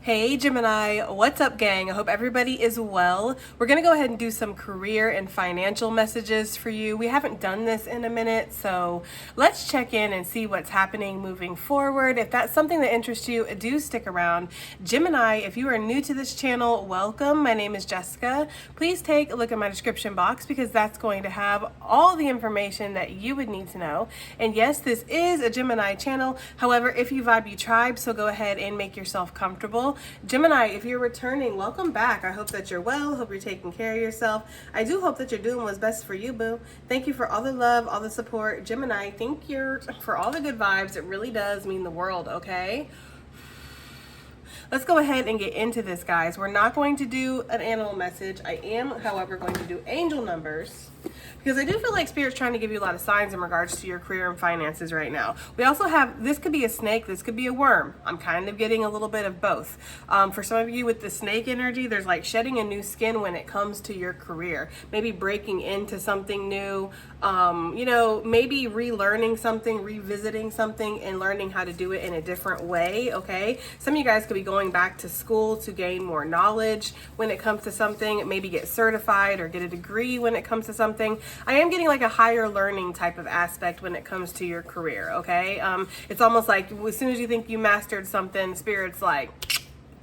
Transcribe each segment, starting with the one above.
Hey Gemini, what's up gang? I hope everybody is well. We're gonna go ahead and do some career and financial messages for you. We haven't done this in a minute, so let's check in and see what's happening moving forward. If that's something that interests you, do stick around. Gemini, if you are new to this channel, welcome. My name is Jessica. Please take a look at my description box because that's going to have all the information that you would need to know. And yes, this is a Gemini channel. However, if you vibe, you tribe, so go ahead and make yourself comfortable. Gemini, if you're returning, welcome back. I hope that you're well. Hope you're taking care of yourself. I do hope that you're doing what's best for you, boo. Thank you for all the love, all the support. Gemini, thank you for all the good vibes. It really does mean the world, okay? Let's go ahead and get into this, guys. We're not going to do an animal message. I am, however, going to do angel numbers because I do feel like Spirit's trying to give you a lot of signs in regards to your career and finances right now. We also have, this could be a snake, this could be a worm. I'm kind of getting a little bit of both. For some of you with the snake energy, there's like shedding a new skin when it comes to your career. Maybe breaking into something new, maybe relearning something, revisiting something, and learning how to do it in a different way, okay? Some of you guys could be going back to school to gain more knowledge when it comes to something, maybe get certified or get a degree when it comes to something. I am getting like a higher learning type of aspect when it comes to your career, okay? It's almost like as soon as you think you mastered something, Spirit's like,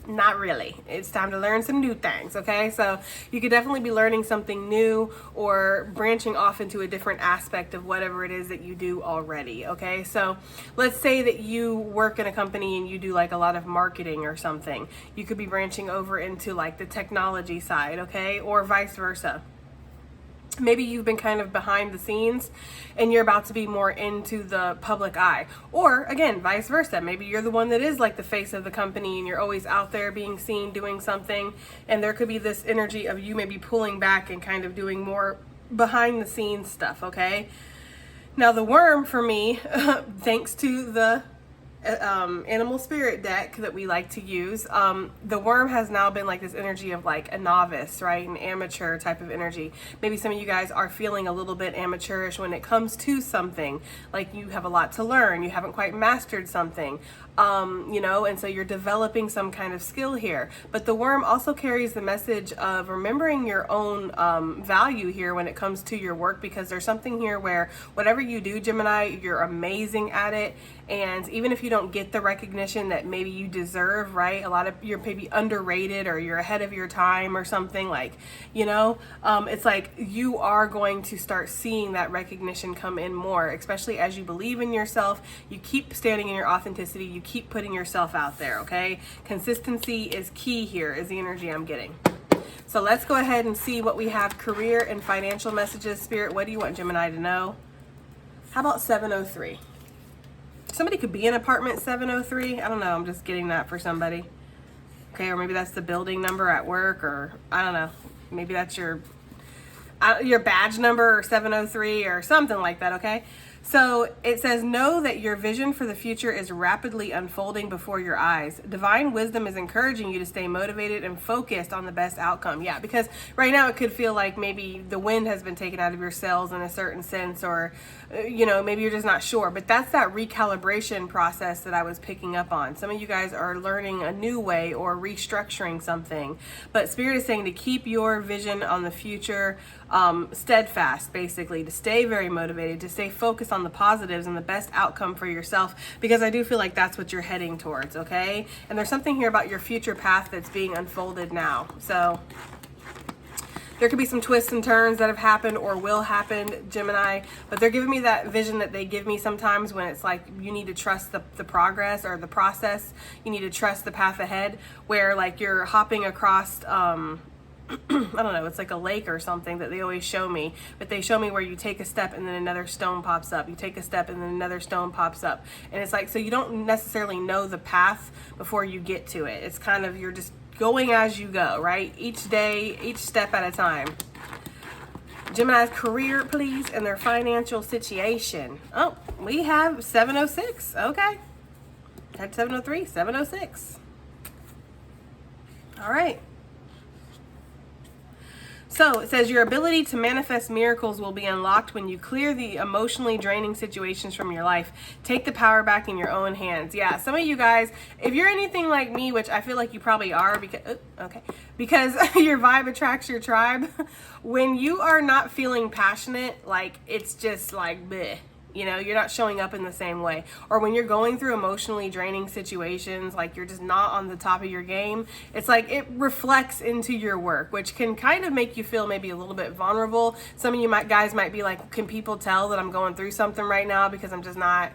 not really. It's time to learn some new things, okay? So you could definitely be learning something new or branching off into a different aspect of whatever it is that you do already, okay? So let's say that you work in a company and you do like a lot of marketing or something. You could be branching over into like the technology side, okay? Or vice versa. Maybe you've been kind of behind the scenes and you're about to be more into the public eye. Or again, vice versa. Maybe you're the one that is like the face of the company and you're always out there being seen doing something. And there could be this energy of you maybe pulling back and kind of doing more behind the scenes stuff, okay? Now the worm for me, thanks to the animal spirit deck that we like to use, the worm has now been like this energy of like a novice, right? An amateur type of energy. Maybe some of you guys are feeling a little bit amateurish when it comes to something, like you have a lot to learn, you haven't quite mastered something, and so you're developing some kind of skill here. But the worm also carries the message of remembering your own value here when it comes to your work, because there's something here where whatever you do, Gemini, you're amazing at it. And even if you don't get the recognition that maybe you deserve, right? A lot of you're maybe underrated or you're ahead of your time or something, like, it's like you are going to start seeing that recognition come in more, especially as you believe in yourself. You keep standing in your authenticity. You keep putting yourself out there, okay? Consistency is key here, is the energy I'm getting. So let's go ahead and see what we have. Career and financial messages. Spirit, what do you want Gemini to know? How about 703? Somebody could be in apartment 703. I don't know. I'm just getting that for somebody. Okay, or maybe that's the building number at work, or I don't know. Maybe that's your badge number, or 703 or something like that, okay? So it says, know that your vision for the future is rapidly unfolding before your eyes. Divine wisdom is encouraging you to stay motivated and focused on the best outcome. Yeah, because right now it could feel like maybe the wind has been taken out of your sails in a certain sense, or, maybe you're just not sure. But that's that recalibration process that I was picking up on. Some of you guys are learning a new way or restructuring something. But Spirit is saying to keep your vision on the future steadfast, basically, to stay very motivated, to stay focused on the positives and the best outcome for yourself, because I do feel like that's what you're heading towards, okay? And there's something here about your future path that's being unfolded now. So there could be some twists and turns that have happened or will happen, Gemini, but they're giving me that vision that they give me sometimes when it's like you need to trust the progress or the process. You need to trust the path ahead, where like you're hopping across I don't know, it's like a lake or something that they always show me, but they show me where you take a step and then another stone pops up. You take a step and then another stone pops up. And it's like, so you don't necessarily know the path before you get to it. It's kind of, you're just going as you go, right? Each day, each step at a time. Gemini's career, please, and their financial situation. Oh, we have 706. Okay. Had 703, 706. All right. So it says your ability to manifest miracles will be unlocked when you clear the emotionally draining situations from your life. Take the power back in your own hands. Yeah, some of you guys, if you're anything like me, which I feel like you probably are, because your vibe attracts your tribe. When you are not feeling passionate, like it's just like bleh. You know, you're not showing up in the same way. Or when you're going through emotionally draining situations, like you're just not on the top of your game, it's like it reflects into your work, which can kind of make you feel maybe a little bit vulnerable. Some of you guys might be like, can people tell that I'm going through something right now because I'm just not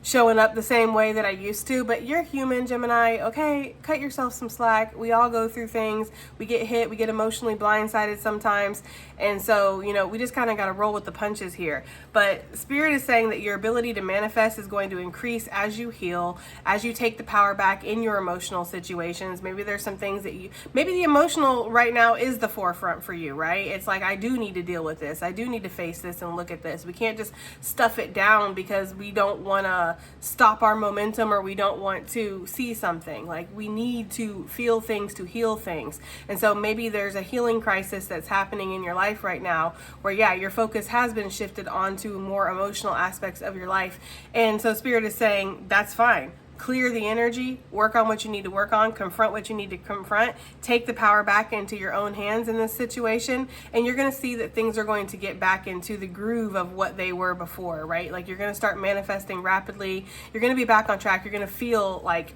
showing up the same way that I used to? But you're human, Gemini. Okay, cut yourself some slack. We all go through things. We get hit. We get emotionally blindsided sometimes. And so, you know, we just kind of got to roll with the punches here. But Spirit is saying that your ability to manifest is going to increase as you heal, as you take the power back in your emotional situations. Maybe there's some things that maybe the emotional right now is the forefront for you, right? It's like, I do need to deal with this. I do need to face this and look at this. We can't just stuff it down because we don't want to stop our momentum or we don't want to see something. Like, we need to feel things to heal things. And so maybe there's a healing crisis that's happening in your life right now where, yeah, your focus has been shifted onto more emotional aspects of your life. And so Spirit is saying that's fine. Clear the energy, work on what you need to work on, confront what you need to confront, take the power back into your own hands in this situation, and you're going to see that things are going to get back into the groove of what they were before, right? Like, you're going to start manifesting rapidly. You're going to be back on track. You're going to feel like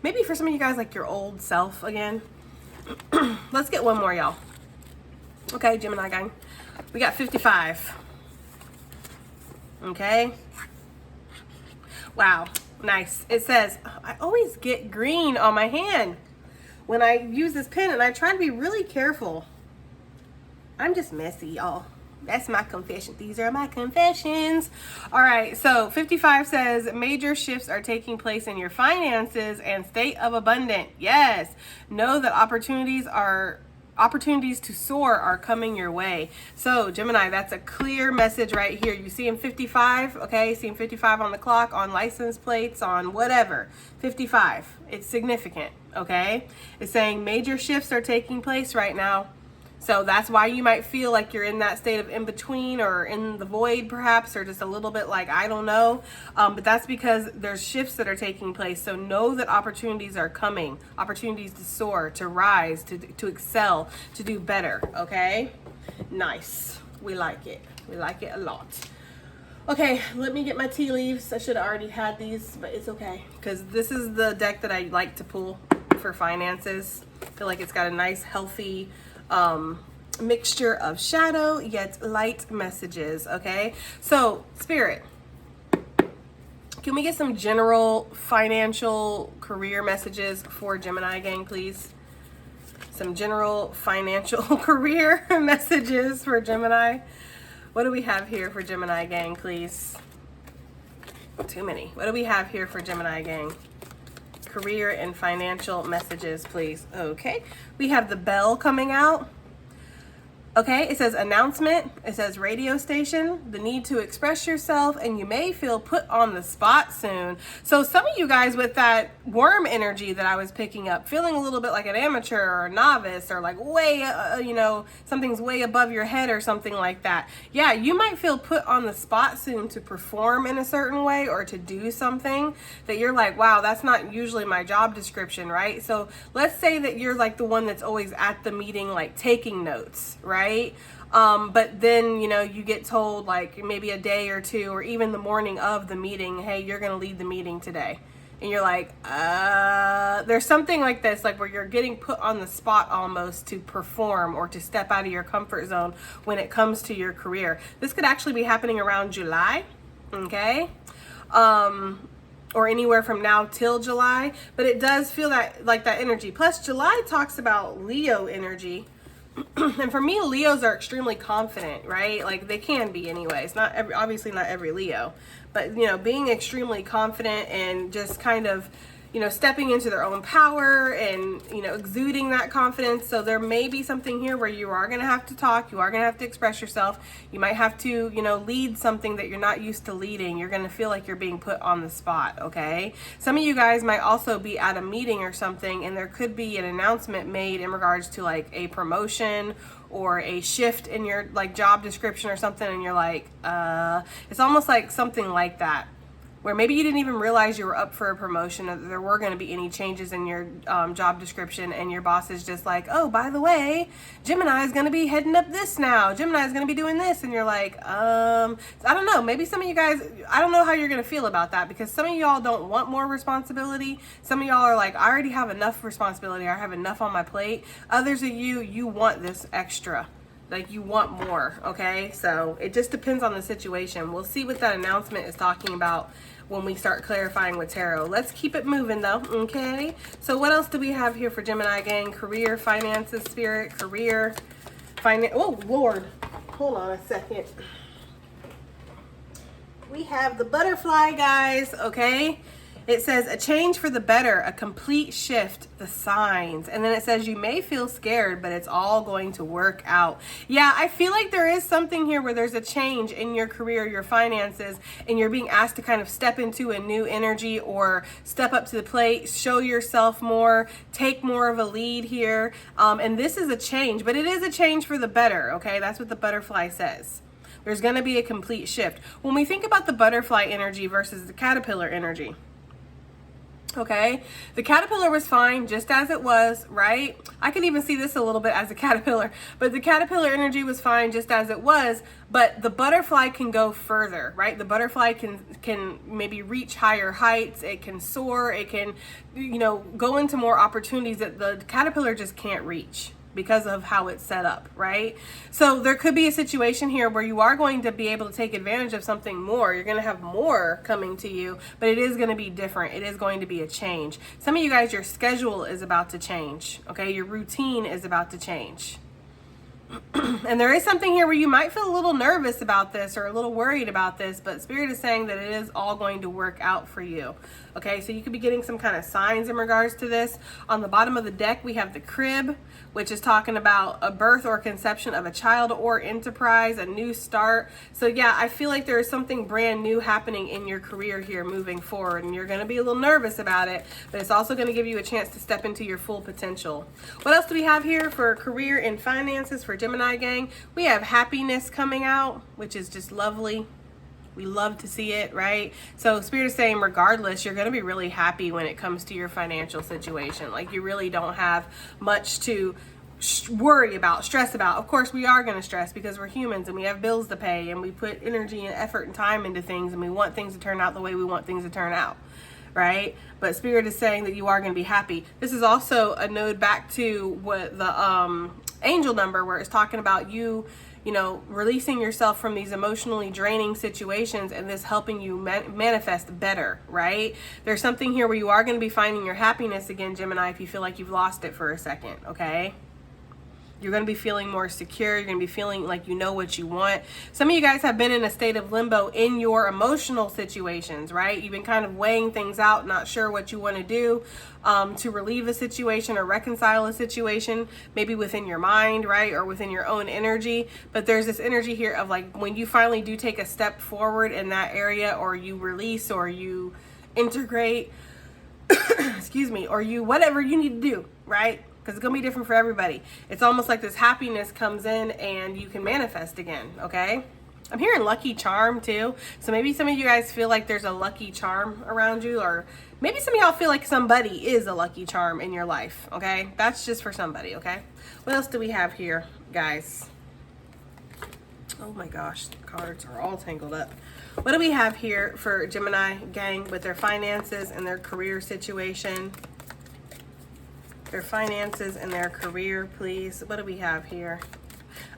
maybe for some of you guys, like your old self again. Let's get one more, y'all. Okay, Gemini gang. We got 55. Okay. Wow. Nice. It says, I always get green on my hand when I use this pen, and I try to be really careful. I'm just messy, y'all. That's my confession. These are my confessions. All right. So 55 says major shifts are taking place in your finances and state of abundance. Yes. Know that opportunities to soar are coming your way. So Gemini, that's a clear message right here. You see him 55, okay? See him 55 on the clock, on license plates, on whatever. 55. It's significant, okay? It's saying major shifts are taking place right now. So that's why you might feel like you're in that state of in between or in the void perhaps, or just a little bit like, I don't know. But that's because there's shifts that are taking place. So know that opportunities are coming, opportunities to soar, to rise, to excel, to do better. Okay. Nice. We like it. We like it a lot. Okay, let me get my tea leaves. I should have already had these, but it's okay. Because this is the deck that I like to pull for finances. I feel like it's got a nice, healthy, mixture of shadow yet light messages. Okay, so Spirit, can we get some general financial career messages for Gemini gang, please? Some general financial career messages for Gemini. What do we have here for Gemini gang, please? Too many. What do we have here for Gemini gang? Career and financial messages, please. Okay, we have the bell coming out. Okay, it says announcement, it says radio station, the need to express yourself, and you may feel put on the spot soon. So some of you guys with that worm energy that I was picking up, feeling a little bit like an amateur or a novice, or like way, something's way above your head or something like that. Yeah, you might feel put on the spot soon to perform in a certain way or to do something that you're like, wow, that's not usually my job description, right? So let's say that you're like the one that's always at the meeting, like taking notes, right? But then, you get told like maybe a day or two, or even the morning of the meeting, hey, you're going to lead the meeting today. And you're like, there's something like this, like where you're getting put on the spot almost to perform or to step out of your comfort zone when it comes to your career. This could actually be happening around July. Okay. Or anywhere from now till July, but it does feel that like that energy. Plus July talks about Leo energy. And for me, Leos are extremely confident, right? Like they can be anyways. Obviously not every Leo, but being extremely confident and just kind of stepping into their own power and, exuding that confidence. So there may be something here where you are going to have to talk. You are going to have to express yourself. You might have to, lead something that you're not used to leading. You're going to feel like you're being put on the spot, okay? Some of you guys might also be at a meeting or something, and there could be an announcement made in regards to like a promotion or a shift in your like job description or something, and you're like, it's almost like something like that, where maybe you didn't even realize you were up for a promotion, or that there were going to be any changes in your job description, and your boss is just like, oh, by the way, Gemini is going to be heading up this now. Gemini is going to be doing this. And you're like, I don't know. Maybe some of you guys, I don't know how you're going to feel about that, because some of y'all don't want more responsibility. Some of y'all are like, I already have enough responsibility. I have enough on my plate. Others of you want this extra. Like, you want more, okay? So it just depends on the situation. We'll see what that announcement is talking about when we start clarifying with tarot. Let's keep it moving though, okay? So what else do we have here for Gemini gang? Career, finances, spirit, career, finance. Oh, Lord. Hold on a second. We have the butterfly, guys, okay? It says a change for the better, a complete shift, the signs. And then it says you may feel scared, but it's all going to work out. Yeah, I feel like there is something here where there's a change in your career, your finances, and you're being asked to kind of step into a new energy or step up to the plate, show yourself more, take more of a lead here. And this is a change, but it is a change for the better, okay? That's what the butterfly says. There's going to be a complete shift. When we think about the butterfly energy versus the caterpillar energy, okay, the caterpillar was fine just as it was, right? I can even see this a little bit as a caterpillar, but the caterpillar energy was fine just as it was, but the butterfly can go further, right? The butterfly can maybe reach higher heights, it can soar, it can, go into more opportunities that the caterpillar just can't reach, because of how it's set up, right? So there could be a situation here where you are going to be able to take advantage of something more. You're going to have more coming to you, but it is going to be different. It is going to be a change. Some of you guys, your schedule is about to change, okay? Your routine is about to change. And there is something here where you might feel a little nervous about this or a little worried about this, but Spirit is saying that it is all going to work out for you. Okay, so you could be getting some kind of signs in regards to this. On the bottom of the deck, we have the crib, which is talking about a birth or conception of a child or enterprise, a new start. So yeah, I feel like there is something brand new happening in your career here moving forward, and you're going to be a little nervous about it, but it's also going to give you a chance to step into your full potential. What else do we have here for career and finances for Gemini gang? We have happiness coming out, which is just lovely. We love to see it, right? So Spirit is saying regardless, you're going to be really happy when it comes to your financial situation. Like, you really don't have much to worry about, stress about. Of course, we are going to stress because we're humans and we have bills to pay, and we put energy and effort and time into things, and we want things to turn out the way we want things to turn out, right? But Spirit is saying that you are going to be happy. This is also a node back to what the angel number, where it's talking about you releasing yourself from these emotionally draining situations, and this helping you manifest better, right? There's something here where you are going to be finding your happiness again, Gemini, if you feel like you've lost it for a second, okay? You're going to be feeling more secure. You're going to be feeling like you know what you want. Some of you guys have been in a state of limbo in your emotional situations, right? You've been kind of weighing things out, not sure what you want to do to relieve a situation or reconcile a situation, maybe within your mind, right? Or within your own energy. But there's this energy here of like, when you finally do take a step forward in that area, or you release, or you integrate, excuse me, or you, whatever you need to do, right? Because it's going to be different for everybody. It's almost like this happiness comes in and you can manifest again, okay? I'm hearing lucky charm too. So maybe some of you guys feel like there's a lucky charm around you, or maybe some of y'all feel like somebody is a lucky charm in your life, okay? That's just for somebody, okay? What else do we have here, guys? Oh my gosh, the cards are all tangled up. What do we have here for Gemini gang with their finances and their career situation? Their finances and their career, please. What do we have here?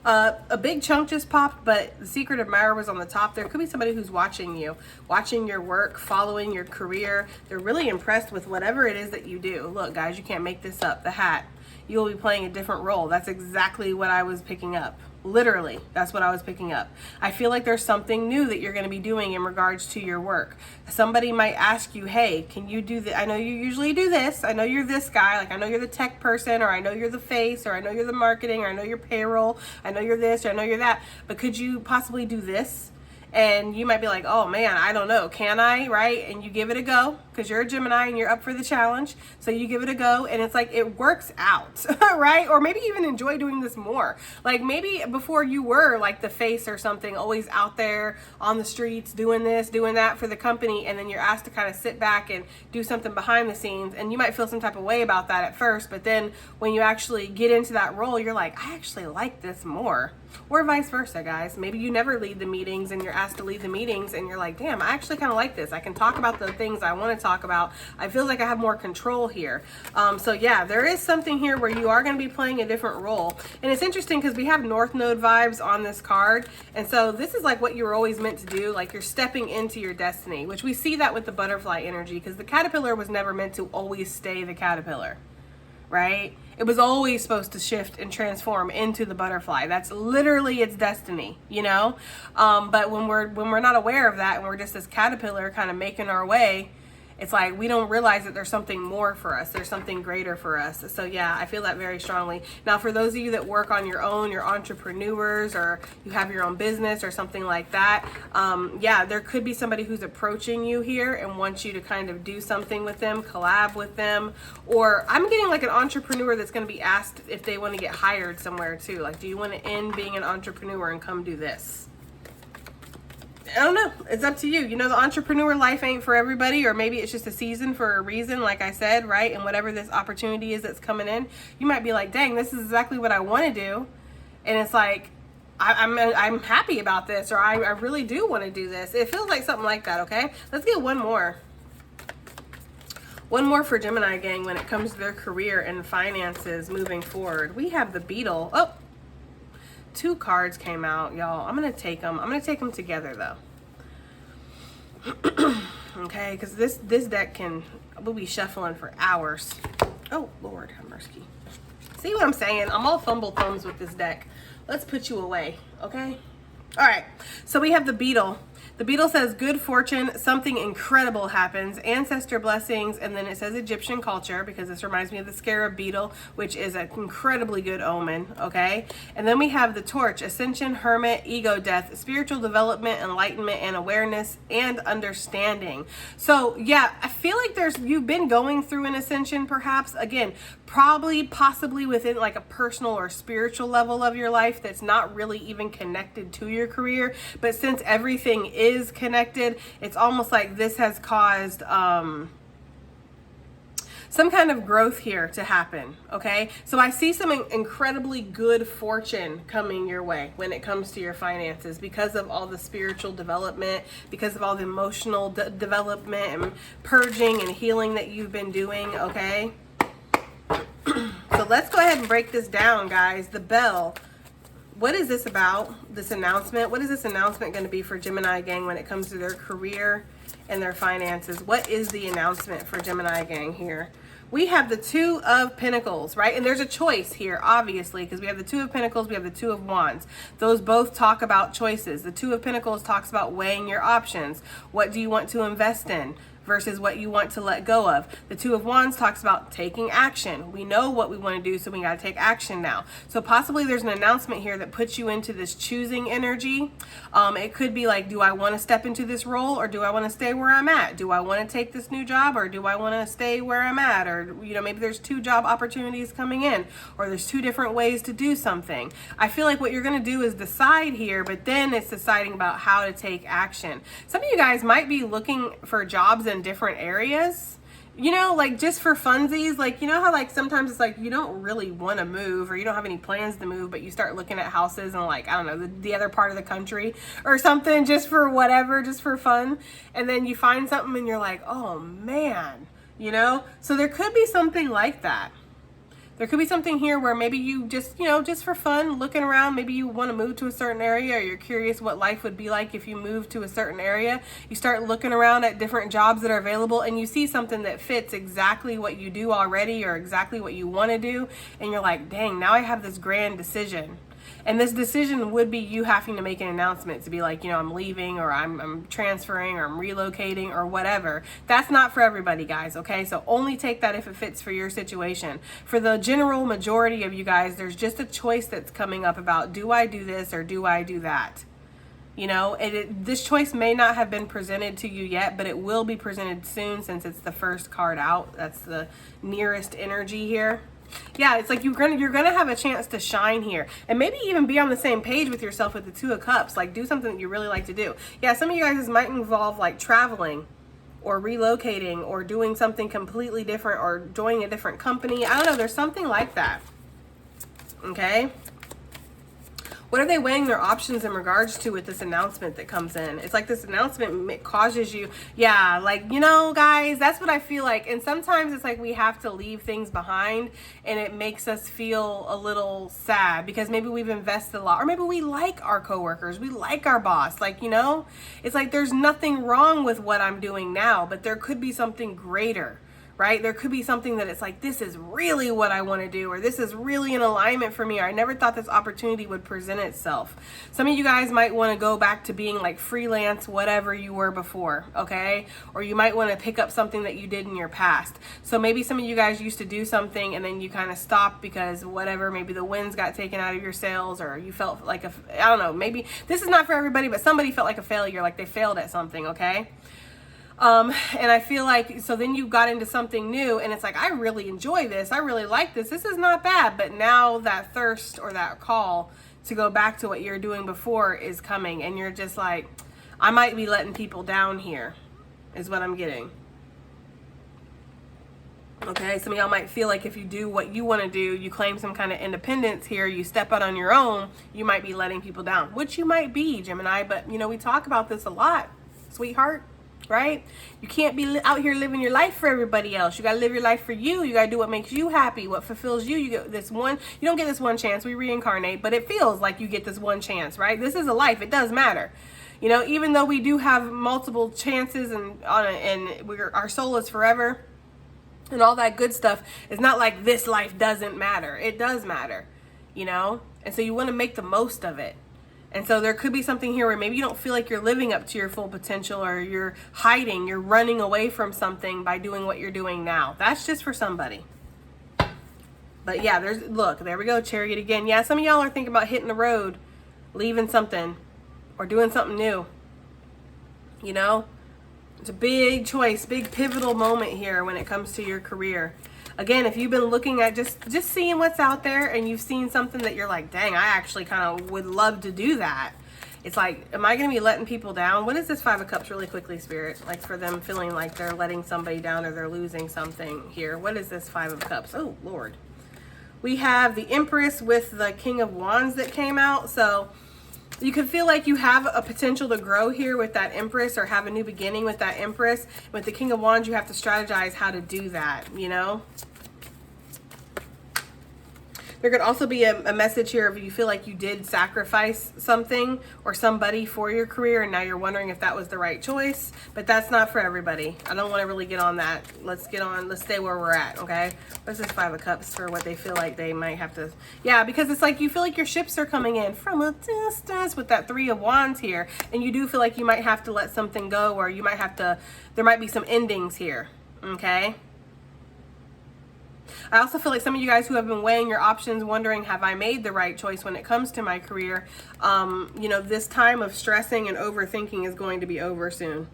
A big chunk just popped, but the secret admirer was on the top. There could be somebody who's watching you, watching your work, following your career. They're really impressed with whatever it is that you do. Look, guys, you can't make this up. The hat. You will be playing a different role. That's exactly what I was picking up. Literally, that's what I was picking up. I feel like there's something new that you're going to be doing in regards to your work. Somebody might ask you, hey, can you do this? I know you usually do this. I know you're this guy. Like, I know you're the tech person, or I know you're the face, or I know you're the marketing, or I know you're payroll. I know you're this, or I know you're that. But could you possibly do this? And you might be like, oh man, I don't know, can I, right? And you give it a go, because you're a Gemini and you're up for the challenge. So you give it a go, and it's like, it works out, right? Or maybe even enjoy doing this more. Like, maybe before you were like the face or something, always out there on the streets doing this, doing that for the company, and then you're asked to kind of sit back and do something behind the scenes, and you might feel some type of way about that at first, but then when you actually get into that role, you're like, I actually like this more. Or vice versa, guys. Maybe you never lead the meetings and you're asked to lead the meetings and you're like, damn, I actually kind of like this. I can talk about the things I want to talk about. I feel like I have more control here. So yeah, there is something here where you are going to be playing a different role. And it's interesting because we have North Node vibes on this card. And so this is like what you were always meant to do. Like, you're stepping into your destiny, which we see that with the butterfly energy, because the caterpillar was never meant to always stay the caterpillar, right? It was always supposed to shift and transform into the butterfly. That's literally its destiny, you know? But when we're not aware of that, and we're just this caterpillar kind of making our way, it's like we don't realize that there's something more for us. There's something greater for us. So yeah, I feel that very strongly. Now, for those of you that work on your own, you're entrepreneurs, or you have your own business or something like that, yeah, there could be somebody who's approaching you here and wants you to kind of do something with them, collab with them. Or I'm getting like an entrepreneur that's going to be asked if they want to get hired somewhere too. Like, do you want to end being an entrepreneur and come do this? I don't know. It's up to you. You know, the entrepreneur life ain't for everybody, or maybe it's just a season for a reason, like I said, right? And whatever this opportunity is that's coming in, you might be like, dang, this is exactly what I want to do. And it's like, I'm happy about this, or I really do want to do this. It feels like something like that, okay? Let's get one more. One more for Gemini gang when it comes to their career and finances moving forward. We have the Beetle. Oh, 2 cards came out, y'all. I'm going to take them. I'm going to take them together, though. Okay, because this deck we'll be shuffling for hours. Oh, Lord have mercy. See what I'm saying? I'm all fumble thumbs with this deck. Let's put you away, okay? All right, so we have the Beetle. The Beetle says good fortune, something incredible happens, ancestor blessings, and then it says Egyptian culture, because this reminds me of the scarab beetle, which is an incredibly good omen, okay? And then we have the Torch, ascension, hermit, ego death, spiritual development, enlightenment, and awareness, and understanding. So yeah, I feel like you've been going through an ascension perhaps, again, probably possibly within like a personal or spiritual level of your life that's not really even connected to your career, but since everything is connected, it's almost like this has caused some kind of growth here to happen, okay? So I see some incredibly good fortune coming your way when it comes to your finances, because of all the spiritual development, because of all the emotional development and purging and healing that you've been doing, okay? So let's go ahead and break this down, guys. The bell. What is this about, this announcement? What is this announcement going to be for Gemini gang when it comes to their career and their finances? What is the announcement for Gemini gang here? We have the 2 of Pentacles, right? And there's a choice here, obviously, because we have the 2 of Pentacles, we have the 2 of Wands. Those both talk about choices. The 2 of Pentacles talks about weighing your options. What do you want to invest in versus what you want to let go of? The 2 of Wands talks about taking action. We know what we want to do, so we got to take action now. So possibly there's an announcement here that puts you into this choosing energy. It could be like, do I want to step into this role, or do I want to stay where I'm at? Do I want to take this new job, or do I want to stay where I'm at? Or, you know, maybe there's 2 job opportunities coming in, or there's 2 different ways to do something. I feel like what you're going to do is decide here, but then it's deciding about how to take action. Some of you guys might be looking for jobs in different areas, you know, like just for funsies. Like, you know how like sometimes it's like you don't really want to move, or you don't have any plans to move, but you start looking at houses in, like, I don't know, the other part of the country or something, just for whatever, just for fun, and then you find something and you're like, oh man, you know? So there could be something like that. There could be something here where maybe you just, you know, just for fun, looking around, maybe you want to move to a certain area, or you're curious what life would be like if you moved to a certain area. You start looking around at different jobs that are available, and you see something that fits exactly what you do already, or exactly what you want to do, and you're like, dang, now I have this grand decision. And this decision would be you having to make an announcement to be like, you know, I'm leaving, or I'm transferring, or I'm relocating, or whatever. That's not for everybody, guys, okay? So only take that if it fits for your situation. For the general majority of you guys, there's just a choice that's coming up about, do I do this or do I do that? You know, this choice may not have been presented to you yet, but it will be presented soon since it's the first card out. That's the nearest energy here. Yeah, it's like you're gonna have a chance to shine here, and maybe even be on the same page with yourself with the Two of Cups. Like, do something that you really like to do. Yeah, some of you guys might involve like traveling or relocating or doing something completely different or joining a different company. I don't know, there's something like that. Okay. What are they weighing their options in regards to with this announcement that comes in? It's like this announcement causes you, yeah, like, you know, guys, that's what I feel like. And sometimes it's like we have to leave things behind, and it makes us feel a little sad because maybe we've invested a lot, or maybe we like our coworkers, we like our boss. Like, you know, it's like there's nothing wrong with what I'm doing now, but there could be something greater. Right? There could be something that it's like, this is really what I want to do, or this is really in alignment for me, or I never thought this opportunity would present itself. Some of you guys might want to go back to being like freelance, whatever you were before, okay? Or you might want to pick up something that you did in your past. So maybe some of you guys used to do something and then you kind of stopped because whatever, maybe the winds got taken out of your sails, or you felt like I don't know, maybe this is not for everybody, but somebody felt like a failure, like they failed at something, okay? And I feel like, so then you got into something new and it's like, I really enjoy this. I really like this. This is not bad. But now that thirst or that call to go back to what you're doing before is coming. And you're just like, I might be letting people down here is what I'm getting. Okay. Some of y'all might feel like if you do what you want to do, you claim some kind of independence here, you step out on your own, you might be letting people down, which you might be, Gemini. But you know, we talk about this a lot, sweetheart. Right? You can't be out here living your life for everybody else. You got to live your life for you. You got to do what makes you happy, what fulfills you. You get this one, you don't get this one chance. We reincarnate, but it feels like you get this one chance, right? This is a life. It does matter. You know, even though we do have multiple chances and our soul is forever and all that good stuff, it's not like this life doesn't matter. It does matter, you know? And so you want to make the most of it. And so there could be something here where maybe you don't feel like you're living up to your full potential, or you're hiding, you're running away from something by doing what you're doing now. That's just for somebody. But yeah, look, there we go, Chariot again. Yeah, some of y'all are thinking about hitting the road, leaving something, or doing something new. You know, it's a big choice, big pivotal moment here when it comes to your career. Again, if you've been looking at just seeing what's out there and you've seen something that you're like, dang, I actually kind of would love to do that. It's like, am I going to be letting people down? What is this Five of Cups really quickly, Spirit? Like for them feeling like they're letting somebody down or they're losing something here. What is this Five of Cups? Oh, Lord. We have the Empress with the King of Wands that came out. So you could feel like you have a potential to grow here with that Empress, or have a new beginning with that Empress. With the King of Wands, you have to strategize how to do that, you know? There could also be a message here if you feel like you did sacrifice something or somebody for your career, and now you're wondering if that was the right choice. But that's not for everybody. I don't want to really get on that. Let's stay where we're at, okay? What's this Five of Cups for what they feel like they might have to... Yeah, because it's like you feel like your ships are coming in from a distance with that Three of Wands here. And you do feel like you might have to let something go, or you might have to... There might be some endings here, okay? I also feel like some of you guys who have been weighing your options, wondering, have I made the right choice when it comes to my career? You know, this time of stressing and overthinking is going to be over soon.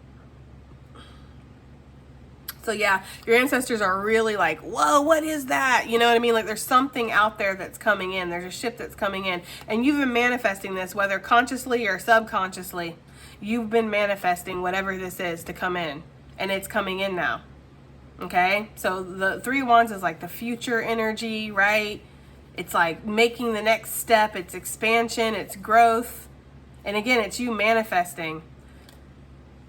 So yeah, your ancestors are really like, whoa, what is that? You know what I mean? Like there's something out there that's coming in. There's a ship that's coming in. And you've been manifesting this, whether consciously or subconsciously. You've been manifesting whatever this is to come in. And it's coming in now. Okay, so the Three of Wands is like the future energy, right? It's like making the next step. It's expansion, it's growth. And again, it's you manifesting.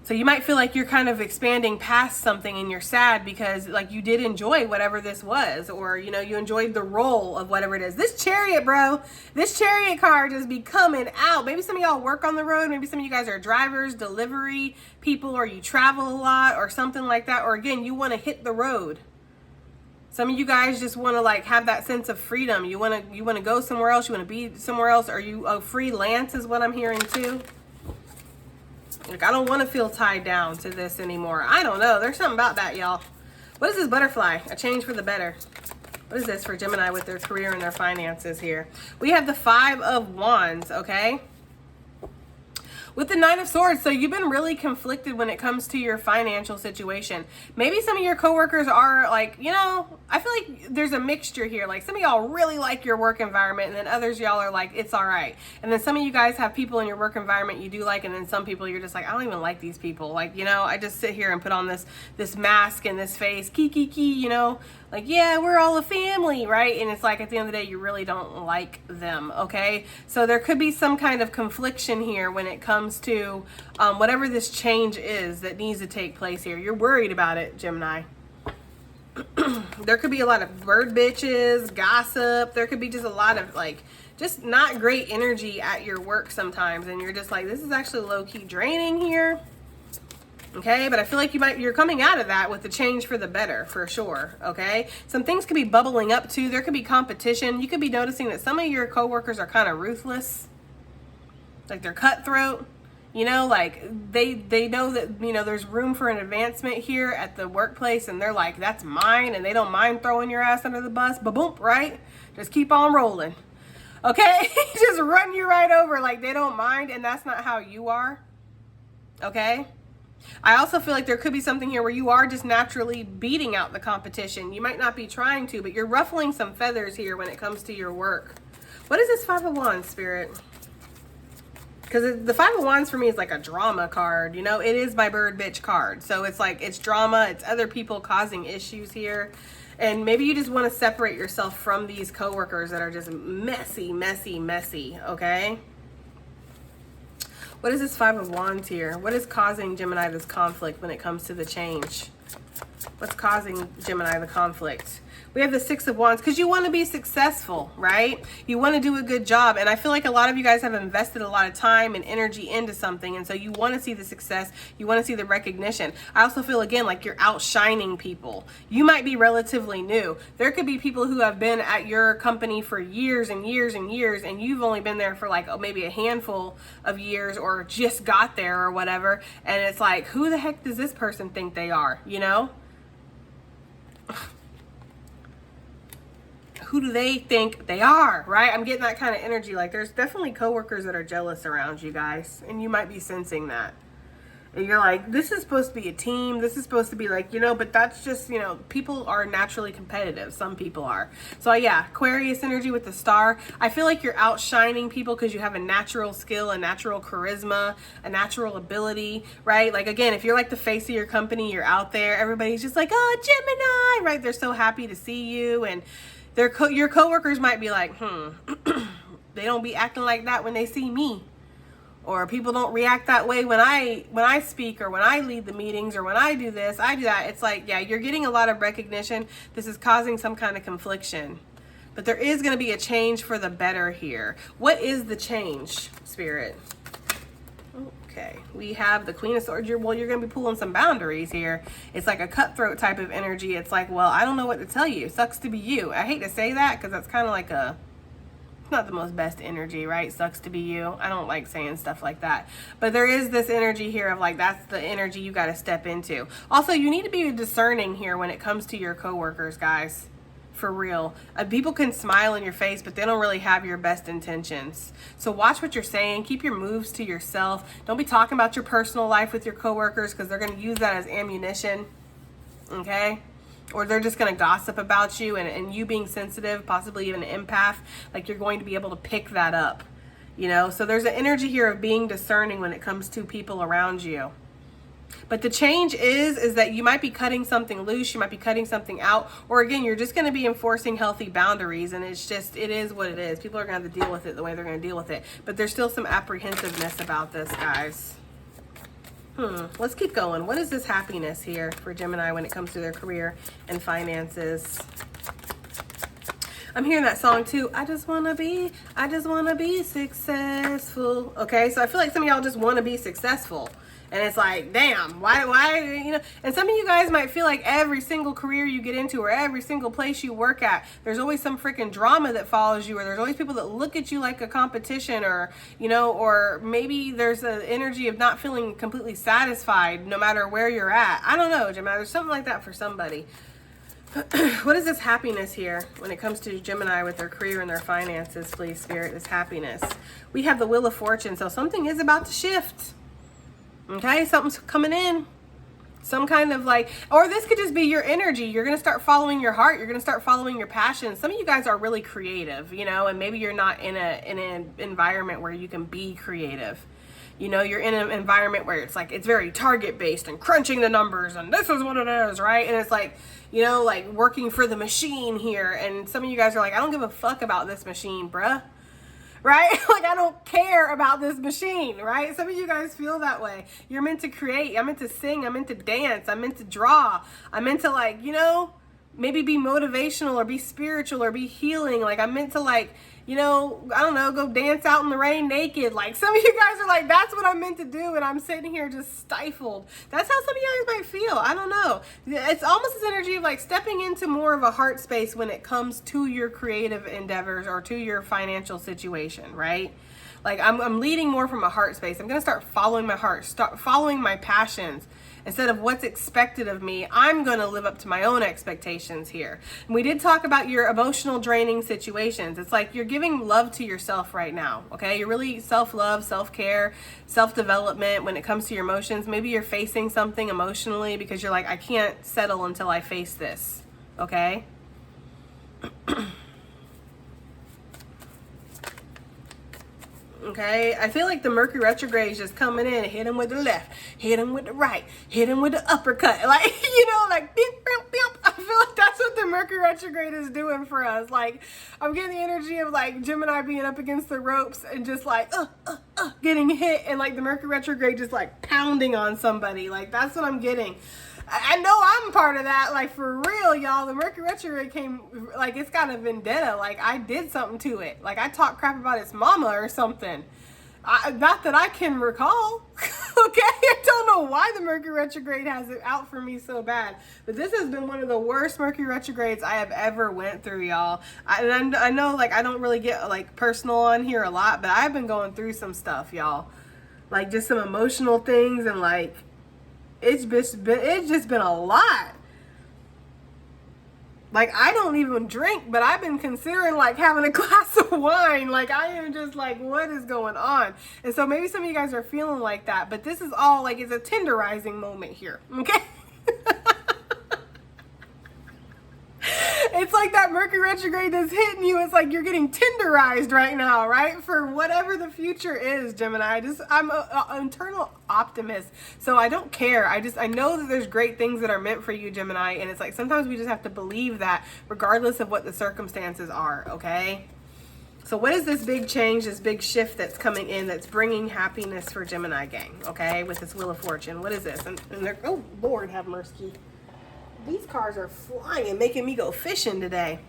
So you might feel like you're kind of expanding past something and you're sad because like you did enjoy whatever this was, or you know, you enjoyed the role of whatever it is. This Chariot, bro, this Chariot card just be coming out. Maybe some of y'all work on the road. Maybe some of you guys are drivers, delivery people, or you travel a lot or something like that. Or again, you want to hit the road. Some of you guys just want to like have that sense of freedom. You want to go somewhere else. You want to be somewhere else. Are you freelance is what I'm hearing too. Like, I don't want to feel tied down to this anymore. I don't know. There's something about that, y'all. What is this butterfly? A change for the better. What is this for Gemini with their career and their finances here? We have the 5 of Wands, okay? With the 9 of Swords, so you've been really conflicted when it comes to your financial situation. Maybe some of your coworkers are like, you know, I feel like there's a mixture here. Like some of y'all really like your work environment, and then others y'all are like, it's all right. And then some of you guys have people in your work environment you do like, and then some people you're just like, I don't even like these people. Like, you know, I just sit here and put on this mask and this face, you know, like, yeah, we're all a family, right? And it's like at the end of the day, you really don't like them, okay? So there could be some kind of confliction here when it comes to whatever this change is that needs to take place here. You're worried about it, Gemini. There could be a lot of bird bitches, gossip. There could be just a lot of like, just not great energy at your work sometimes. And you're just like, this is actually low-key draining here. Okay, but I feel like you're coming out of that with the change for the better, for sure, okay? Some things could be bubbling up too. There could be competition. You could be noticing that some of your coworkers are kind of ruthless. Like they're cutthroat. You know, like they know that, you know, there's room for an advancement here at the workplace, and they're like, that's mine, and they don't mind throwing your ass under the bus. Ba-boom, right? Just keep on rolling. Okay? Just run you right over like they don't mind, and that's not how you are. Okay? I also feel like there could be something here where you are just naturally beating out the competition. You might not be trying to, but you're ruffling some feathers here when it comes to your work. What is this 5 of Wands, Spirit? Because the 5 of Wands for me is like a drama card. You know, it is my bird bitch card. So it's like, it's drama. It's other people causing issues here. And maybe you just want to separate yourself from these coworkers that are just messy, okay? What is this 5 of Wands here? What is causing Gemini this conflict when it comes to the change? What's causing Gemini the conflict? We have the 6 of Wands because you want to be successful, right? You want to do a good job. And I feel like a lot of you guys have invested a lot of time and energy into something. And so you want to see the success. You want to see the recognition. I also feel, again, like you're outshining people. You might be relatively new. There could be people who have been at your company for years and years and years, and you've only been there for like maybe a handful of years or just got there or whatever. And it's like, who the heck does this person think they are, you know? Who do they think they are, right? I'm getting that kind of energy. Like there's definitely coworkers that are jealous around you guys, and you might be sensing that. And you're like, this is supposed to be a team. This is supposed to be like, you know, but that's just, you know, people are naturally competitive. Some people are. So yeah, Aquarius energy with the star. I feel like you're outshining people because you have a natural skill, a natural charisma, a natural ability, right? Like again, if you're like the face of your company, you're out there, everybody's just like, oh, Gemini, right? They're so happy to see you. And your coworkers might be like, they don't be acting like that when they see me. Or people don't react that way when I speak, or when I lead the meetings, or when I do this, I do that. It's like, yeah, you're getting a lot of recognition. This is causing some kind of confliction. But there is going to be a change for the better here. What is the change, Spirit? Okay, we have the Queen of Swords. You're going to be pulling some boundaries here. It's like a cutthroat type of energy. It's like, well, I don't know what to tell you. Sucks to be you. I hate to say that because that's kind of like not the most best energy, right? Sucks to be you. I don't like saying stuff like that. But there is this energy here of like, that's the energy you got to step into. Also, you need to be discerning here when it comes to your coworkers, guys. For real. People can smile in your face, but they don't really have your best intentions. So watch what you're saying. Keep your moves to yourself. Don't be talking about your personal life with your coworkers because they're going to use that as ammunition. Okay? Or they're just going to gossip about you, and you being sensitive, possibly even an empath, like you're going to be able to pick that up, you know? So there's an energy here of being discerning when it comes to people around you. But the change is that you might be cutting something loose, you might be cutting something out, or again, you're just going to be enforcing healthy boundaries, and it's just, it is what it is. People are going to have to deal with it the way they're going to deal with it. But there's still some apprehensiveness about this, guys. Let's keep going. What is this happiness here for Gemini when it comes to their career and finances? I'm hearing that song too. I just want to be successful. Okay, so I feel like some of y'all just want to be successful. And it's like, damn, why, you know? And some of you guys might feel like every single career you get into or every single place you work at, there's always some freaking drama that follows you, or there's always people that look at you like a competition, or, you know, or maybe there's an energy of not feeling completely satisfied no matter where you're at. I don't know, Gemini. There's something like that for somebody. What is this happiness here when it comes to Gemini with their career and their finances, please, Spirit? This happiness. We have the Wheel of Fortune, so something is about to shift. Okay, something's coming in. Some kind of like, or this could just be your energy. You're going to start following your heart. You're going to start following your passion. Some of you guys are really creative, you know, and maybe you're not in an environment where you can be creative. You know, you're in an environment where it's like, it's very target based and crunching the numbers and this is what it is, right? And it's like, you know, like working for the machine here. And some of you guys are like, I don't give a fuck about this machine, bruh. Right? Like, I don't care about this machine, right? Some of you guys feel that way. You're meant to create. I'm meant to sing. I'm meant to dance. I'm meant to draw. I'm meant to, like, you know, maybe be motivational or be spiritual or be healing. Like, I'm meant to, like, you know, I don't know, go dance out in the rain naked. Like, some of you guys are like, that's what I'm meant to do. And I'm sitting here just stifled. That's how some of you guys might feel. I don't know. It's almost this energy of like stepping into more of a heart space when it comes to your creative endeavors or to your financial situation, right? Like, I'm leading more from a heart space. I'm going to start following my heart, start following my passions. Instead of what's expected of me, I'm going to live up to my own expectations here. And we did talk about your emotional draining situations. It's like you're giving love to yourself right now, okay? You're really self-love, self-care, self-development when it comes to your emotions. Maybe you're facing something emotionally because you're like, I can't settle until I face this, okay? Okay, I feel like the Mercury retrograde is just coming in, hit him with the left, hit him with the right, hit him with the uppercut. Like, you know, like, beep, beep, beep. I feel like that's what the Mercury retrograde is doing for us. Like, I'm getting the energy of like Gemini being up against the ropes and just like, getting hit, and like the Mercury retrograde just like pounding on somebody. Like, that's what I'm getting. I know I'm part of that, like, for real, y'all. The Mercury retrograde came, like, it's got a vendetta. Like, I did something to it. Like, I talked crap about its mama or something. Not that I can recall. Okay? I don't know why the Mercury retrograde has it out for me so bad. But this has been one of the worst Mercury retrogrades I have ever went through, y'all. And I know, like, I don't really get, like, personal on here a lot, but I've been going through some stuff, y'all. Like, just some emotional things, and, like, it's just been a lot. Like, I don't even drink, but I've been considering like having a glass of wine. Like, I am just like, what is going on? And so maybe some of you guys are feeling like that, but this is all like, it's a tenderizing moment here. Okay. It's like that Mercury retrograde that's hitting you. It's like you're getting tenderized right now, right? For whatever the future is, Gemini. I'm an internal optimist, so I don't care. I know that there's great things that are meant for you, Gemini, and it's like sometimes we just have to believe that regardless of what the circumstances are, okay? So what is this big change, this big shift that's coming in that's bringing happiness for Gemini gang, okay, with this Wheel of Fortune? What is this? And they're, oh, Lord have mercy. These cars are flying, making me go fishing today.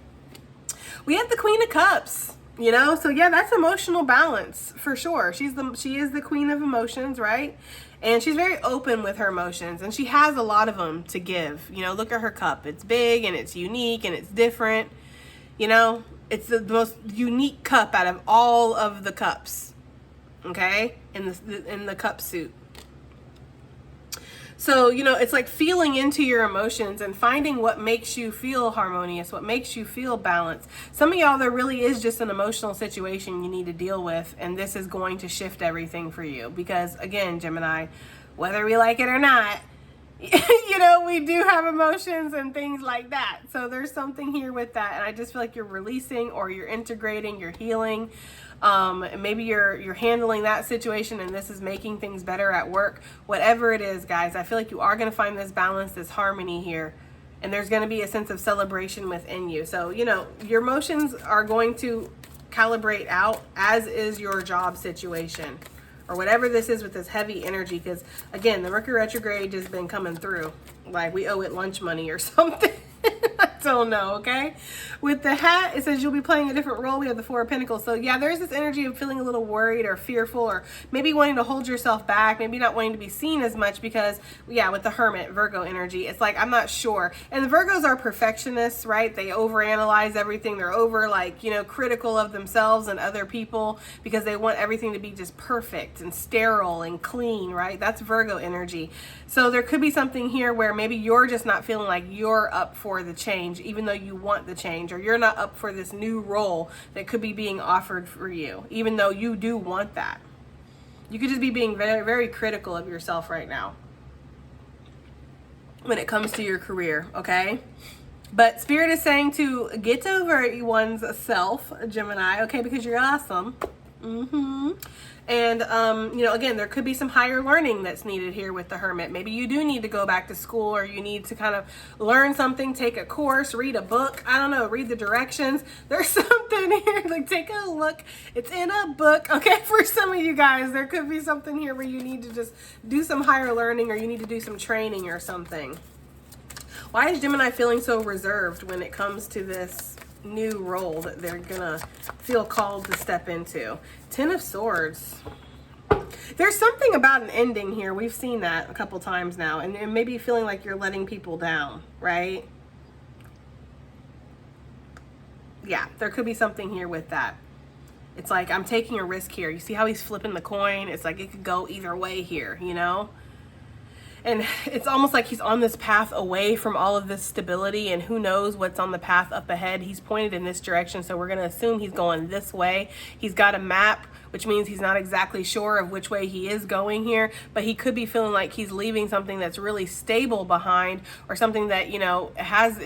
We have the Queen of Cups, you know? So yeah, that's emotional balance for sure. She is the queen of emotions, right? And she's very open with her emotions, and she has a lot of them to give. You know, look at her cup. It's big and it's unique and it's different. You know, it's the most unique cup out of all of the cups, okay? In the cup suit. So, you know, it's like feeling into your emotions and finding what makes you feel harmonious, what makes you feel balanced. Some of y'all, there really is just an emotional situation you need to deal with, and this is going to shift everything for you. Because, again, Gemini, whether we like it or not, you know, we do have emotions and things like that. So there's something here with that, and I just feel like you're releasing, or you're integrating, you're healing. Maybe you're handling that situation, and this is making things better at work. Whatever it is, guys, I feel like you are going to find this balance, this harmony here, and there's going to be a sense of celebration within you. So, you know, your emotions are going to calibrate out, as is your job situation, or whatever this is with this heavy energy. Because again, the Mercury retrograde has been coming through like we owe it lunch money or something. don't know, okay? With the hat, it says you'll be playing a different role. We have the Four of Pentacles. So yeah, there's this energy of feeling a little worried or fearful, or maybe wanting to hold yourself back, maybe not wanting to be seen as much because, yeah, with the Hermit, Virgo energy, it's like, I'm not sure. And the Virgos are perfectionists, right? They overanalyze everything. They're over, like, you know, critical of themselves and other people because they want everything to be just perfect and sterile and clean, right? That's Virgo energy. So there could be something here where maybe you're just not feeling like you're up for the change, even though you want the change, or you're not up for this new role that could be being offered for you, even though you do want that. You could just be being very, very critical of yourself right now when it comes to your career, okay? But Spirit is saying to get over one's self, Gemini, okay, because you're awesome. And, you know, again, there could be some higher learning that's needed here with the Hermit. Maybe you do need to go back to school, or you need to kind of learn something, take a course, read a book. I don't know, read the directions. There's something here, like take a look. It's in a book, okay? For some of you guys, there could be something here where you need to just do some higher learning, or you need to do some training or something. Why is Gemini feeling so reserved when it comes to this new role that they're gonna feel called to step into? Ten of Swords. There's something about an ending here. We've seen that a couple times now, and maybe feeling like you're letting people down, right? Yeah, there could be something here with that. It's like, I'm taking a risk here. You see how he's flipping the coin? It's like it could go either way here, you know? And it's almost like he's on this path away from all of this stability, and who knows what's on the path up ahead. He's pointed in this direction, so we're going to assume he's going this way. He's got a map, which means he's not exactly sure of which way he is going here, but he could be feeling like he's leaving something that's really stable behind, or something that, you know,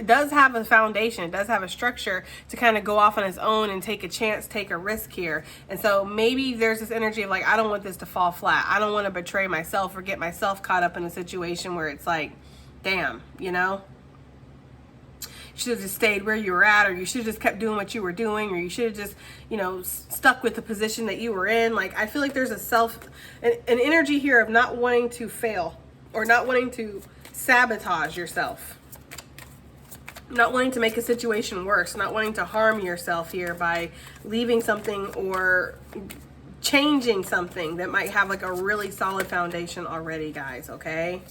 does have a foundation, does have a structure to kind of go off on his own and take a chance, take a risk here. And so maybe there's this energy of like, I don't want this to fall flat. I don't want to betray myself or get myself caught up in a situation where it's like, damn, you know, you should have just stayed where you were at, or you should have just kept doing what you were doing, or you should have just, you know, stuck with the position that you were in. Like, I feel like there's an energy here of not wanting to fail, or not wanting to sabotage yourself, not wanting to make a situation worse, not wanting to harm yourself here by leaving something or changing something that might have like a really solid foundation already, guys, okay?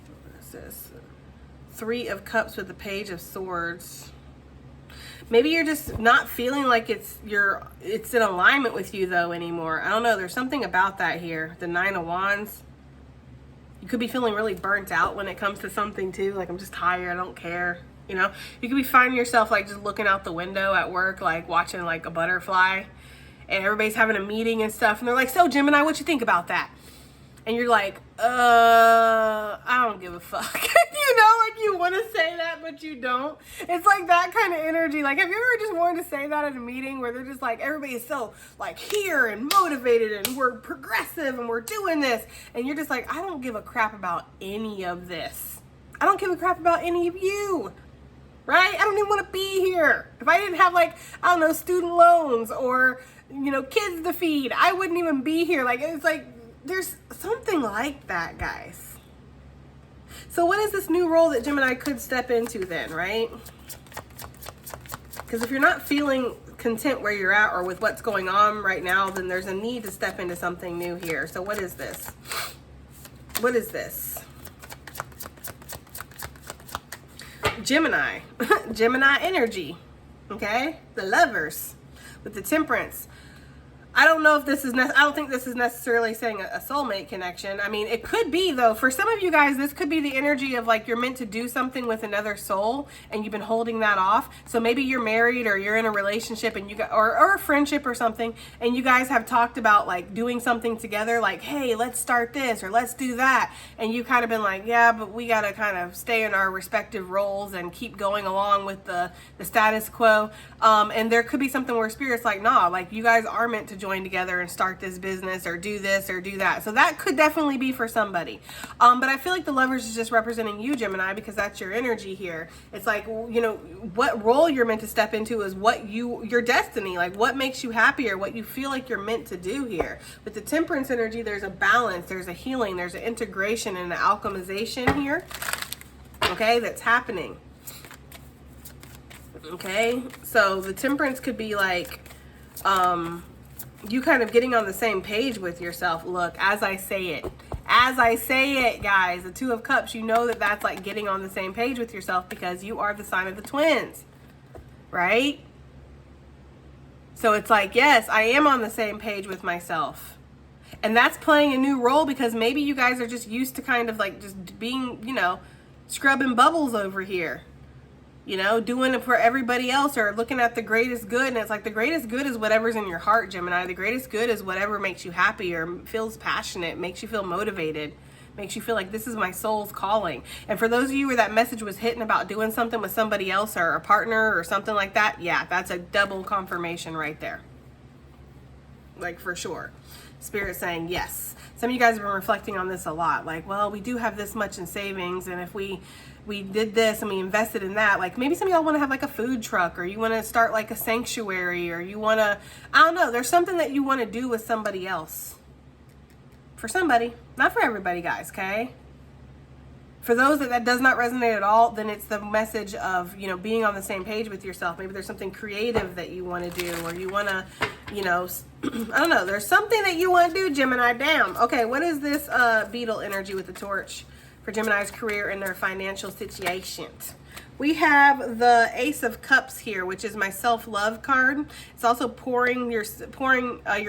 What is this? Three of Cups with the Page of Swords. Maybe you're just not feeling like it's in alignment with you though anymore. I don't know. There's something about that here. The Nine of Wands. You could be feeling really burnt out when it comes to something too. Like, I'm just tired. I don't care. You know, you could be finding yourself like just looking out the window at work, like watching like a butterfly, and everybody's having a meeting and stuff. And they're like, so Gemini, what you think about that? And you're like, I don't give a fuck. You know, like you want to say that, but you don't. It's like that kind of energy. Like, have you ever just wanted to say that at a meeting where they're just like, everybody is so like here and motivated and we're progressive and we're doing this. And you're just like, I don't give a crap about any of this. I don't give a crap about any of you. Right? I don't even want to be here. If I didn't have like, I don't know, student loans or, you know, kids to feed, I wouldn't even be here. Like, it's like, there's something like that, guys. So what is this new role that Gemini could step into then, right? Because if you're not feeling content where you're at or with what's going on right now, then there's a need to step into something new here. So what is this? What is this? Gemini. Gemini energy. Okay? The Lovers with the Temperance. I don't know if this is, I don't think this is necessarily saying a soulmate connection. I mean, it could be though. For some of you guys, this could be the energy of like you're meant to do something with another soul and you've been holding that off. So maybe you're married or you're in a relationship and you got, or a friendship or something, and you guys have talked about like doing something together, like, hey, let's start this or let's do that. And you kind of been like, yeah, but we got to kind of stay in our respective roles and keep going along with the status quo. And there could be something where Spirit's like, nah, like you guys are meant to join together and start this business or do this or do that. So that could definitely be for somebody. But I feel like the Lovers is just representing you, Gemini, because that's your energy here. It's like, you know, what role you're meant to step into is what your destiny, like what makes you happy or what you feel like you're meant to do here. With the Temperance energy, there's a balance, there's a healing, there's an integration and an alchemization here, okay, that's happening. Okay, so the Temperance could be like you kind of getting on the same page with yourself. Look, as I say it, guys, the Two of Cups, you know that that's like getting on the same page with yourself because you are the sign of the twins, right? So it's like, yes, I am on the same page with myself. And that's playing a new role because maybe you guys are just used to kind of like just being, you know, scrubbing bubbles over here. You know, doing it for everybody else or looking at the greatest good. And it's like the greatest good is whatever's in your heart, Gemini. The greatest good is whatever makes you happy or feels passionate, makes you feel motivated, makes you feel like this is my soul's calling. And for those of you where that message was hitting about doing something with somebody else or a partner or something like that, yeah, that's a double confirmation right there. Like for sure. Spirit saying yes. Some of you guys have been reflecting on this a lot. Like, well, we do have this much in savings, and if we did this and we invested in that, like maybe some of y'all want to have like a food truck, or you want to start like a sanctuary, or you want to, I don't know, there's something that you want to do with somebody else. For somebody, not for everybody, guys, okay? For those that does not resonate at all, then it's the message of, you know, being on the same page with yourself. Maybe there's something creative that you want to do, or you want to, you know, I don't know. There's something that you want to do, Gemini. Damn. Okay, what is this beetle energy with the torch for Gemini's career and their financial situations? We have the Ace of Cups here, which is my self-love card. It's also pouring your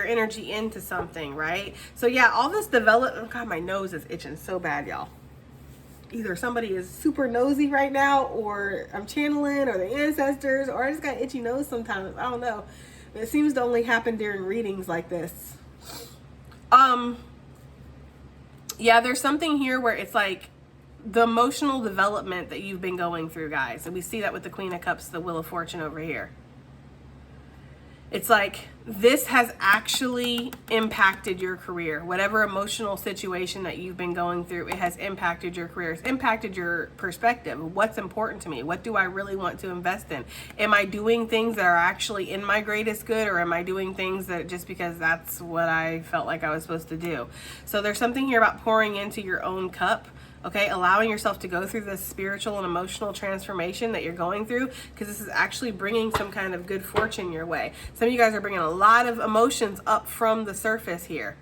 energy into something, right? So yeah, all this development. God, my nose is itching so bad, y'all. Either somebody is super nosy right now, or I'm channeling, or the ancestors, or I just got itchy nose sometimes. I don't know. It seems to only happen during readings like this. Yeah, there's something here where it's like the emotional development that you've been going through, guys. And we see that with the Queen of Cups, the Wheel of Fortune over here. It's like this has actually impacted your career. Whatever emotional situation that you've been going through, it has impacted your career. It's impacted your perspective. What's important to me? What do I really want to invest in? Am I doing things that are actually in my greatest good, or am I doing things that just because that's what I felt like I was supposed to do? So there's something here about pouring into your own cup. Okay, allowing yourself to go through this spiritual and emotional transformation that you're going through, because this is actually bringing some kind of good fortune your way. Some of you guys are bringing a lot of emotions up from the surface here,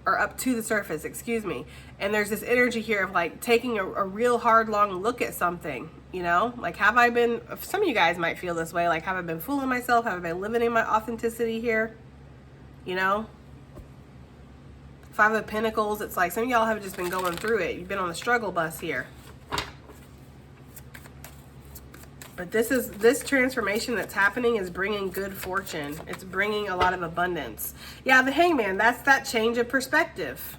or up to the surface, excuse me. And there's this energy here of like taking a real hard, long look at something, you know? Like, have I been, some of you guys might feel this way, like, have I been fooling myself? Have I been living in my authenticity here? You know? Five of Pentacles, it's like some of y'all have just been going through it. You've been on the struggle bus here. But this transformation that's happening is bringing good fortune. It's bringing a lot of abundance. Yeah, the Hangman, that's that change of perspective.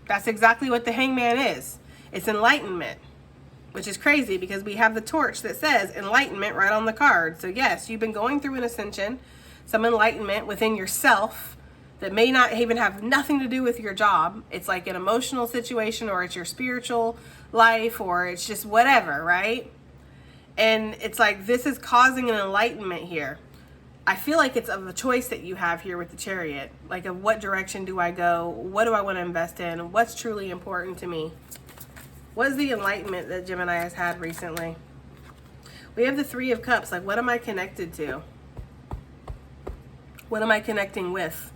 That's exactly what the Hangman is. It's enlightenment, which is crazy because we have the torch that says enlightenment right on the card. So yes, you've been going through an ascension, some enlightenment within yourself, that may not even have nothing to do with your job. It's like an emotional situation, or it's your spiritual life, or it's just whatever, right? And it's like this is causing an enlightenment here. I feel like it's of the choice that you have here with the Chariot. Like, of what direction do I go? What do I want to invest in? What's truly important to me? What is the enlightenment that Gemini has had recently? We have the Three of Cups. Like, what am I connected to? What am I connecting with?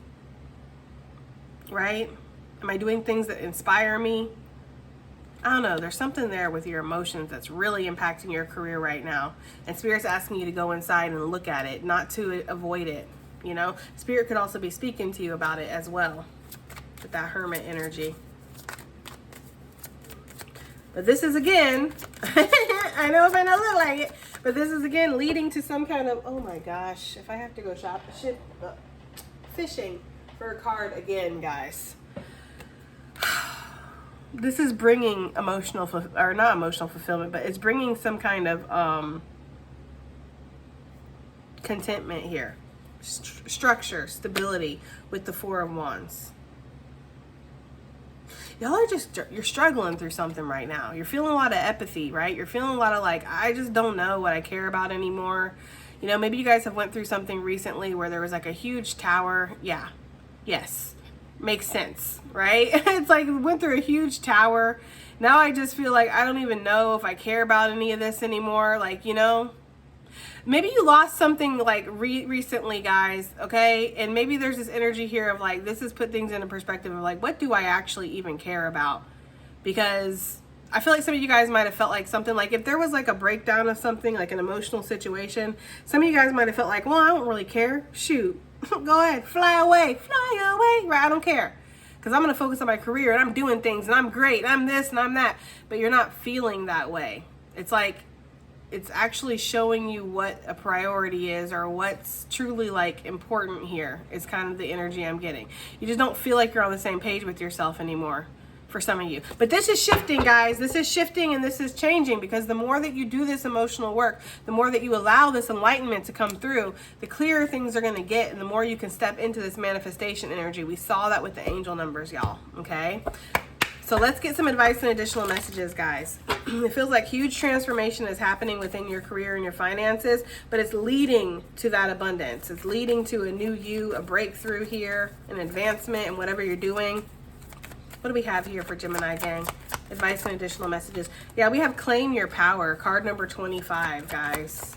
Right? Am I doing things that inspire me? I don't know. There's something there with your emotions that's really impacting your career right now. And Spirit's asking you to go inside and look at it, not to avoid it. You know, Spirit could also be speaking to you about it as well, with that Hermit energy. But this is again, I know it might not look like it, but this is again leading to some kind of, oh my gosh, if I have to go fishing for a card again, guys. This is bringing emotional, or not emotional fulfillment, but it's bringing some kind of contentment here. Structure, stability with the Four of Wands. Y'all are you're struggling through something right now. You're feeling a lot of apathy, right? You're feeling a lot of like, I just don't know what I care about anymore. You know, maybe you guys have went through something recently where there was like a huge tower. Yeah. Yes. Makes sense, right? It's like went through a huge tower. Now I just feel like I don't even know if I care about any of this anymore. Like, you know, maybe you lost something like recently, guys, okay? And maybe there's this energy here of like, this has put things into perspective of like, what do I actually even care about? Because I feel like some of you guys might have felt like something like, if there was like a breakdown of something, like an emotional situation, some of you guys might have felt like, well, I don't really care. Shoot, go ahead, fly away, right? I don't care. Because I'm going to focus on my career and I'm doing things and I'm great. And I'm this and I'm that. But you're not feeling that way. It's like, it's actually showing you what a priority is or what's truly like important here is kind of the energy I'm getting. You just don't feel like you're on the same page with yourself anymore for some of you. But this is shifting, guys. This is shifting and this is changing, because the more that you do this emotional work, the more that you allow this enlightenment to come through, the clearer things are going to get and the more you can step into this manifestation energy. We saw that with the angel numbers, y'all. Okay? So let's get some advice and additional messages, guys. It feels like huge transformation is happening within your career and your finances, but it's leading to that abundance. It's leading to a new you, a breakthrough here, an advancement in whatever you're doing. What do we have here for Gemini gang? Advice and additional messages. Yeah, we have claim your power, card number 25, guys.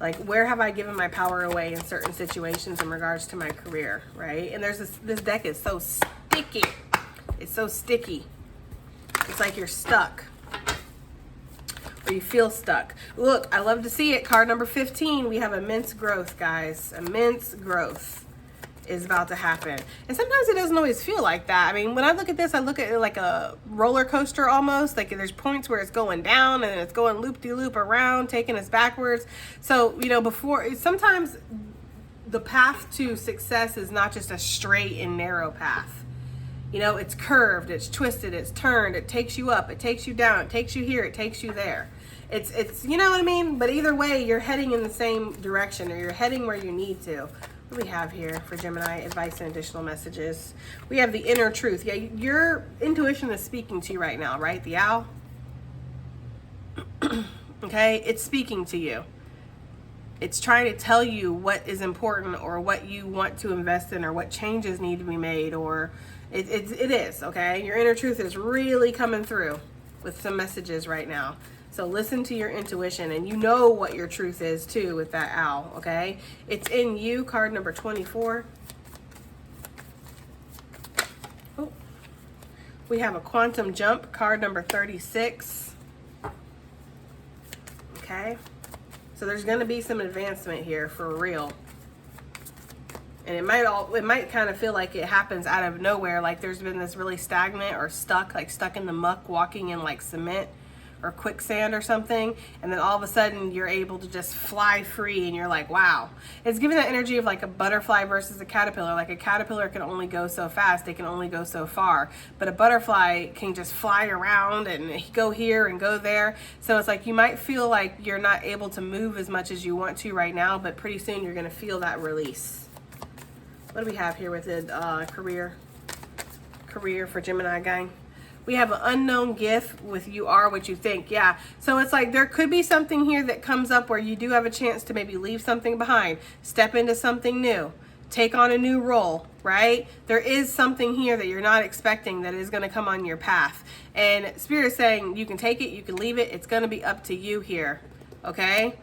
Like, where have I given my power away in certain situations in regards to my career, right? And there's this deck is so sticky. It's so sticky. It's like you're stuck. Or you feel stuck. Look, I love to see it. Card number 15. We have immense growth, guys. Immense growth is about to happen. And sometimes it doesn't always feel like that. I mean, when I look at this, I look at it like a roller coaster almost. Like there's points where it's going down and it's going loop-de-loop around, taking us backwards. So, you know, sometimes the path to success is not just a straight and narrow path. You know, it's curved, it's twisted, it's turned, it takes you up, it takes you down, it takes you here, it takes you there. It's you know what I mean? But either way, you're heading in the same direction, or you're heading where you need to. What do we have here for Gemini? Advice and additional messages. We have the inner truth. Yeah, your intuition is speaking to you right now, right? The owl. Okay, it's speaking to you. It's trying to tell you what is important, or what you want to invest in, or what changes need to be made, or it is, okay? Your inner truth is really coming through with some messages right now. So listen to your intuition, and you know what your truth is too with that owl, okay? It's in you, card number 24. Oh. We have a quantum jump, card number 36. Okay? So there's going to be some advancement here for real. And it might kind of feel like it happens out of nowhere, like there's been this really stagnant or stuck in the muck, walking in like cement or quicksand or something, and then all of a sudden you're able to just fly free, and you're like, wow. It's giving that energy of like a butterfly versus a caterpillar. Like a caterpillar can only go so fast, it can only go so far, but a butterfly can just fly around and go here and go there. So it's like you might feel like you're not able to move as much as you want to right now, but pretty soon you're going to feel that release. What do we have here with the career for Gemini gang? We have an unknown gift with you are what you think. Yeah. So it's like there could be something here that comes up where you do have a chance to maybe leave something behind, step into something new, take on a new role, right? There is something here that you're not expecting that is going to come on your path. And Spirit is saying you can take it, you can leave it. It's going to be up to you here. Okay?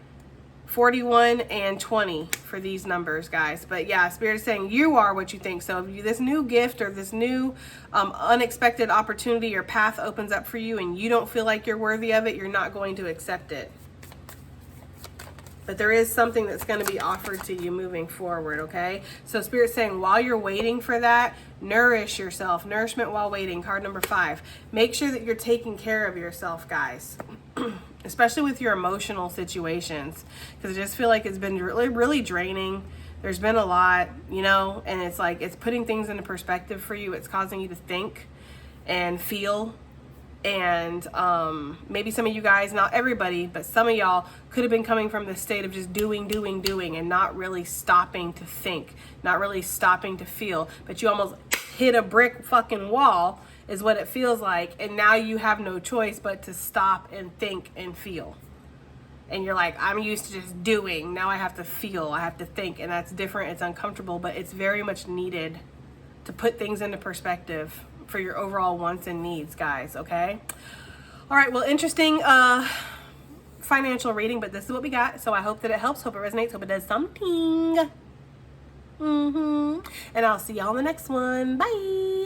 41 and 20 for these numbers, guys. But yeah, Spirit is saying you are what you think. So if this new gift or this new unexpected opportunity or path opens up for you and you don't feel like you're worthy of it, you're not going to accept it. But there is something that's going to be offered to you moving forward, okay? So Spirit's saying while you're waiting for that, nourish yourself. Nourishment while waiting, card number 5. Make sure that you're taking care of yourself, guys. Especially with your emotional situations, because I just feel like it's been really, really draining. There's been a lot, you know, and it's like it's putting things into perspective for you. It's causing you to think and feel. And maybe some of you guys, not everybody, but some of y'all could have been coming from this state of just doing and not really stopping to think, not really stopping to feel, but you almost hit a brick fucking wall is what it feels like, and now you have no choice but to stop and think and feel. And you're like, I'm used to just doing, now I have to feel, I have to think, and that's different, it's uncomfortable, but it's very much needed to put things into perspective for your overall wants and needs, guys, okay? All right, well, interesting financial reading, but this is what we got. So I hope that it helps. Hope it resonates. Hope it does something. And I'll see y'all in the next one. Bye.